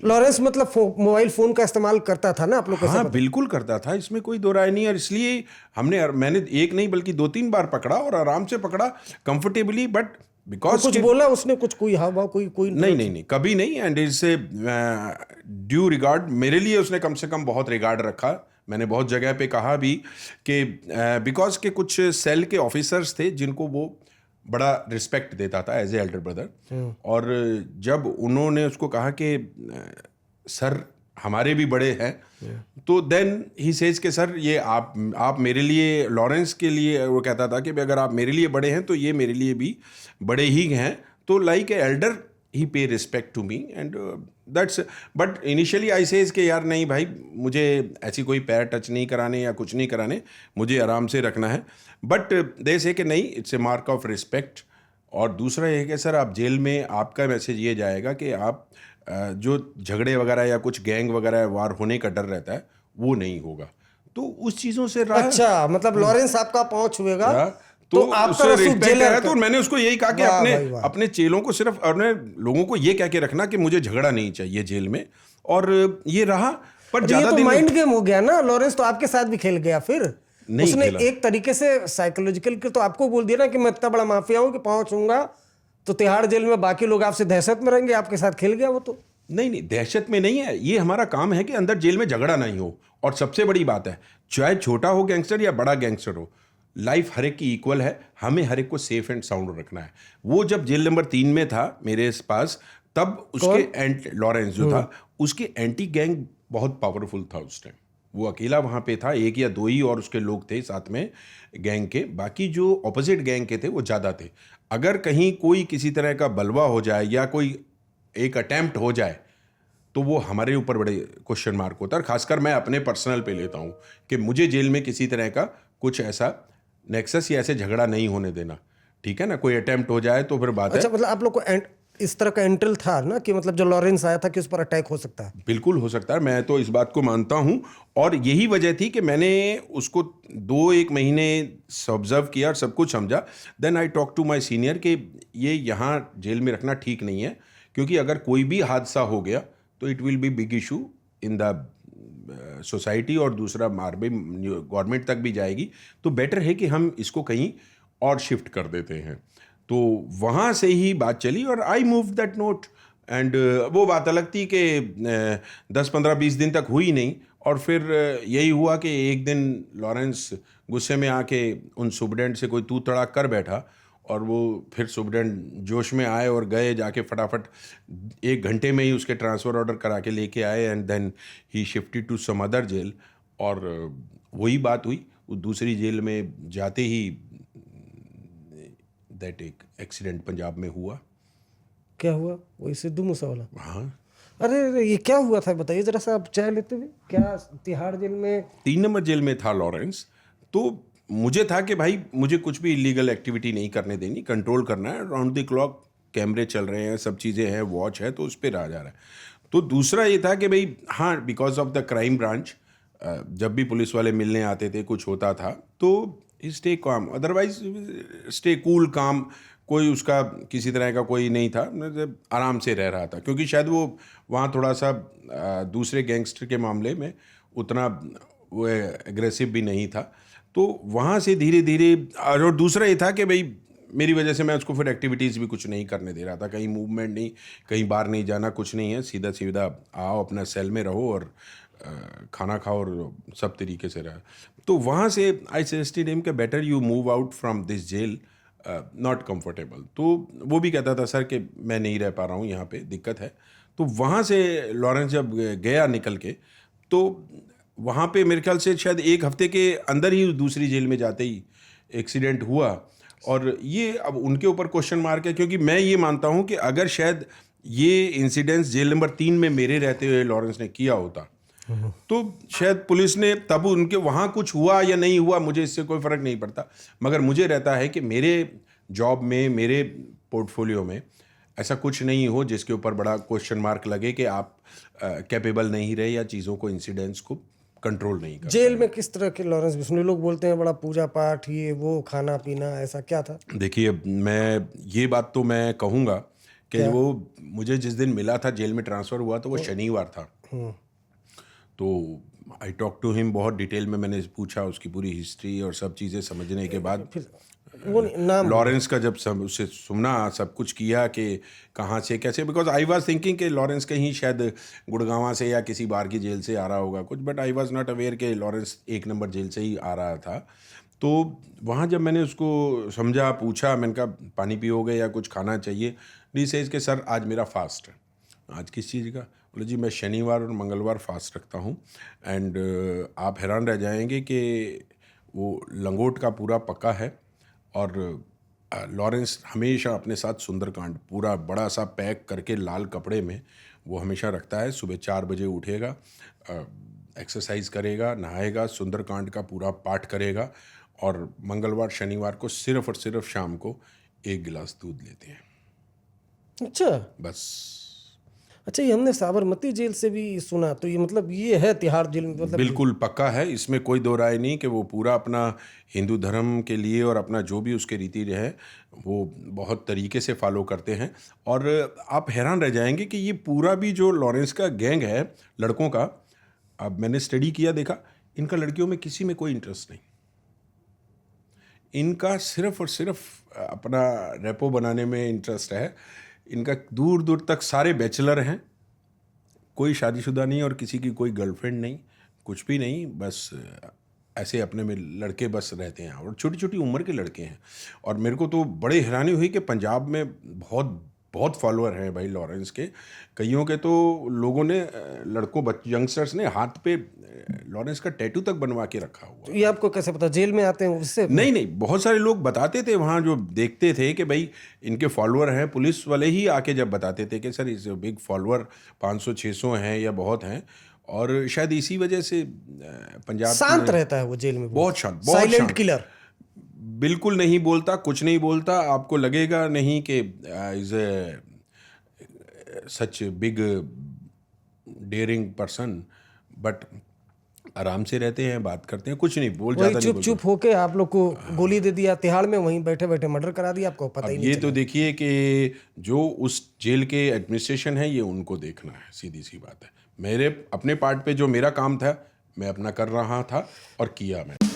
Lawrence मतलब mobile phone का इस्तेमाल करता था ना, आप लोग को? हाँ बिल्कुल करता था, इसमें कोई दो राय नहीं। और इसलिए मैंने एक नहीं बल्कि 2-3 बार पकड़ा और आराम से पकड़ा, कंफर्टेबली। बट तो बिकॉज कुछ बोला उसने, कुछ कोई हाव भाव, कोई नहीं नहीं नहीं, कभी नहीं। एंड इससे ड्यू रिगार्ड, मेरे लिए उसने कम से कम बहुत रिगार्ड रखा। मैंने बहुत जगह पे कहा भी कि बिकॉज के कुछ सेल के ऑफिसर्स थे जिनको वो बड़ा रिस्पेक्ट देता था एज ए एल्डर ब्रदर। और जब उन्होंने उसको कहा कि सर हमारे भी बड़े हैं, तो देन ही सेज के सर ये आप मेरे लिए, लॉरेंस के लिए वो कहता था कि अगर आप मेरे लिए बड़े हैं तो ये मेरे लिए भी बड़े ही हैं। तो like a elder he pay respect to me and that's. But initially I says कि यार नहीं भाई, मुझे ऐसी कोई पैर टच नहीं कराने या कुछ नहीं कराने, मुझे आराम से रखना है। बट दे से कि नहीं, it's a mark of respect. और दूसरा ये है कि सर आप जेल में, आपका मैसेज ये जाएगा कि आप जो झगड़े वगैरह या कुछ गैंग वगैरह वार होने का डर रहता है वो नहीं होगा। तो उस चीज़ों से रहा। अच्छा, मतलब लॉरेंस आपका पांव छुएगा तो आपका उससे रसूख रिस्पेक्ट जेलर है। तो मैंने उसको यही कहा कि वाह अपने भाई वाह। अपने चेलों को सिर्फ, अपने लोगों को ये कह के रखना कि मुझे झगड़ा नहीं चाहिए जेल में। और ये रहा। पर ये ज्यादा तो दिन माइंड गेम हो गया ना। लॉरेंस तो आपके साथ भी खेल गया फिर। नहीं उसने खेला। एक तरीके से साइकोलॉजिकल के तो आपको बोल दिया ना कि मैं इतना बड़ा माफिया हूं कि पांव छूंगा तो तिहाड़ जेल में बाकी लोग आपसे दहशत में रहेंगे। आपके साथ खेल गया वो तो। नहीं नहीं, दहशत में नहीं है, ये हमारा काम है कि अंदर जेल में झगड़ा नहीं हो। और सबसे बड़ी बात है, चाहे छोटा हो गैंगस्टर या बड़ा गैंगस्टर हो, लाइफ हर एक की इक्वल है। हमें हर एक को सेफ एंड साउंड रखना है। वो जब जेल नंबर 3 में था मेरे पास, तब उसके लॉरेंस जो था, उसके एंटी गैंग बहुत पावरफुल था उस टाइम। वो अकेला वहाँ पे था, 1 या 2 ही और उसके लोग थे साथ में गैंग के। बाकी जो ऑपोजिट गैंग के थे वो ज़्यादा थे। अगर कहीं कोई किसी तरह का बलवा हो जाए या कोई एक अटेम्प्ट हो जाए तो वो हमारे ऊपर बड़े क्वेश्चन मार्क होता है। और खासकर मैं अपने पर्सनल पे लेता हूँ कि मुझे जेल में किसी तरह का कुछ ऐसा नेक्सस या ऐसे झगड़ा नहीं होने देना। ठीक है ना, कोई अटेम्प्ट हो जाए तो फिर बात अच्छा, है। मतलब आप लोग को इस तरह का एंट्रल था ना कि मतलब जो लॉरेंस आया था कि उस पर अटैक हो सकता है? बिल्कुल हो सकता है, मैं तो इस बात को मानता हूँ। और यही वजह थी कि मैंने उसको 2-1 महीने ऑब्जर्व किया और सब कुछ समझा। Then I talk to my senior कि ये यहाँ जेल में रखना ठीक नहीं है, क्योंकि अगर कोई भी हादसा हो गया तो it will be big issue in the society, और दूसरा मार भी गवर्नमेंट तक भी जाएगी। तो बेटर है कि हम इसको कहीं और शिफ्ट कर देते हैं। तो वहाँ से ही बात चली और I move that note. And वो बात अलग थी कि 10-15-20 दिन तक हुई नहीं। और फिर यही हुआ कि एक दिन लॉरेंस गुस्से में आके उन सुपरडेंट से कोई तू तड़ाक कर बैठा, और वो फिर सुपरडेंट जोश में आए और गए जाके फटाफट 1 घंटे में ही उसके ट्रांसफ़र ऑर्डर करा के लेके आए। And then he shifted to some other jail. और वही बात हुई, वो दूसरी जेल में जाते ही दैट एक एक्सीडेंट पंजाब में हुआ। क्या हुआ? वही सिद्धू मूसा वाला? हाँ, अरे अरे, ये क्या हुआ था बताइए जरा सा। आप चाय लेते हुए क्या तिहाड़ जेल में? 3 नंबर जेल में था लॉरेंस। तो मुझे था कि भाई मुझे कुछ भी इलीगल एक्टिविटी नहीं करने देनी, कंट्रोल करना है। राउंड द क्लॉक कैमरे चल रहे हैं, सब चीज़ें हैं, वॉच है, तो उस पर रहा जा रहा है। तो दूसरा ये था कि भाई हाँ, because of the crime branch, जब भी पुलिस वाले मिलने आते थे, कुछ होता था, तो stay calm, otherwise stay cool काम। कोई उसका किसी तरह का कोई नहीं था, मतलब आराम से रह रहा था। क्योंकि शायद वो वहाँ थोड़ा सा दूसरे गैंगस्टर के मामले में उतना वो एग्रेसिव भी नहीं था। तो वहाँ से धीरे धीरे, और दूसरा ये था कि भाई मेरी वजह से मैं उसको फिर एक्टिविटीज़ भी कुछ नहीं करने दे रहा था, कहीं मूवमेंट नहीं, कहीं बाहर नहीं जाना, कुछ नहीं है, सीधा सीधा आओ अपना सेल में रहो और खाना खाओ और सब तरीके से रहा। तो वहाँ से आई सजेस्टेड हिम कि better you move out from this jail, not comfortable. तो वो भी कहता था सर कि मैं नहीं रह पा रहा हूँ यहाँ पे, दिक्कत है। तो वहाँ से लॉरेंस जब गया निकल के, तो वहाँ पे मेरे ख्याल से शायद 1 हफ्ते के अंदर ही दूसरी जेल में जाते ही एक्सीडेंट हुआ। और ये अब उनके ऊपर क्वेश्चन मार्क है, क्योंकि मैं ये मानता हूँ कि अगर शायद ये इंसिडेंस जेल नंबर 3 में मेरे रहते हुए लॉरेंस ने किया होता, तो शायद पुलिस ने तब उनके वहाँ कुछ हुआ या नहीं हुआ, मुझे इससे कोई फ़र्क नहीं पड़ता। मगर मुझे रहता है कि मेरे जॉब में, मेरे पोर्टफोलियो में ऐसा कुछ नहीं हो जिसके ऊपर बड़ा क्वेश्चन मार्क लगे कि आप कैपेबल नहीं रहे या चीज़ों को, इंसिडेंट्स को कंट्रोल नहीं कर जेल में किस तरह के लॉरेंस बिश्नोई? लोग बोलते हैं बड़ा पूजा पाठ, ये वो, खाना पीना, ऐसा क्या था? देखिए, मैं ये बात तो मैं कहूँगा कि वो मुझे जिस दिन मिला था, जेल में ट्रांसफ़र हुआ तो वो शनिवार था। तो आई टॉक टू हिम, बहुत डिटेल में मैंने पूछा उसकी पूरी हिस्ट्री और सब चीज़ें समझने के बाद वो नाम लॉरेंस का जब सब उससे सुना, सब कुछ किया कि कहाँ से कैसे, बिकॉज आई वाज थिंकिंग कि लॉरेंस कहीं शायद गुड़गांव से या किसी बाहर की जेल से आ रहा होगा कुछ, but I was not aware कि लॉरेंस 1 नंबर जेल से ही आ रहा था। तो वहाँ जब मैंने उसको समझा, पूछा, मैंने कहा पानी पियोगे या कुछ खाना चाहिए, डी सेज के सर आज मेरा फास्ट है। आज किस चीज़ का? बोले जी मैं शनिवार और मंगलवार फास्ट रखता हूँ, एंड आप हैरान रह जाएंगे कि वो लंगोट का पूरा पक्का है। और लॉरेंस हमेशा अपने साथ सुंदरकांड पूरा बड़ा सा पैक करके लाल कपड़े में वो हमेशा रखता है। सुबह 4 बजे उठेगा, एक्सरसाइज करेगा, नहाएगा, सुंदरकांड का पूरा पाठ करेगा, और मंगलवार शनिवार को सिर्फ और सिर्फ शाम को 1 गिलास दूध लेते हैं, अच्छा बस। अच्छा, ये हमने साबरमती जेल से भी सुना, तो ये मतलब ये है तिहाड़ जेल में, मतलब बिल्कुल पक्का है, इसमें कोई दो राय नहीं कि वो पूरा अपना हिंदू धर्म के लिए और अपना जो भी उसके रीति है वो बहुत तरीके से फॉलो करते हैं। और आप हैरान रह जाएंगे कि ये पूरा भी जो लॉरेंस का गैंग है लड़कों का, अब मैंने स्टडी किया, देखा इनका लड़कियों में किसी में कोई इंटरेस्ट नहीं। इनका सिर्फ और सिर्फ अपना रेपो बनाने में इंटरेस्ट है। इनका दूर दूर तक सारे बैचलर हैं, कोई शादीशुदा नहीं और किसी की कोई गर्लफ्रेंड नहीं, कुछ भी नहीं, बस ऐसे अपने में लड़के बस रहते हैं, और छोटी छोटी उम्र के लड़के हैं। और मेरे को तो बड़ी हैरानी हुई कि पंजाब में बहुत बहुत फॉलोअर हैं भाई लॉरेंस के। कईयों के तो लोगों ने, लड़कों यंगस्टर्स ने हाथ पे लॉरेंस का टैटू तक बनवा के रखा हुआ। तो ये आपको कैसे पता? जेल में आते हैं उससे? नहीं, बहुत सारे लोग बताते थे वहाँ, जो देखते थे कि भाई इनके फॉलोअर हैं, पुलिस वाले ही आके जब बताते थे कि सर इस बिग फॉलोअर 500-600 हैं या बहुत हैं। और शायद इसी वजह से पंजाब शांत रहता है वो जेल में, बहुत शांत, साइलेंट किलर, बिल्कुल नहीं बोलता, कुछ नहीं बोलता, आपको लगेगा नहीं कि is a such big daring person, but आराम से रहते हैं, बात करते हैं, कुछ नहीं बोल, ज़्यादा नहीं चुप बोलते। चुप होके आप लोग को गोली दे दिया तिहाड़ में, वहीं बैठे बैठे मर्डर करा दिया, आपको पता ही अब नहीं ये चला। तो देखिए कि जो उस जेल के एडमिनिस्ट्रेशन है, ये उनको देखना है, सीधी सी बात है। मेरे अपने पार्ट पे जो मेरा काम था मैं अपना कर रहा था और किया मैंने।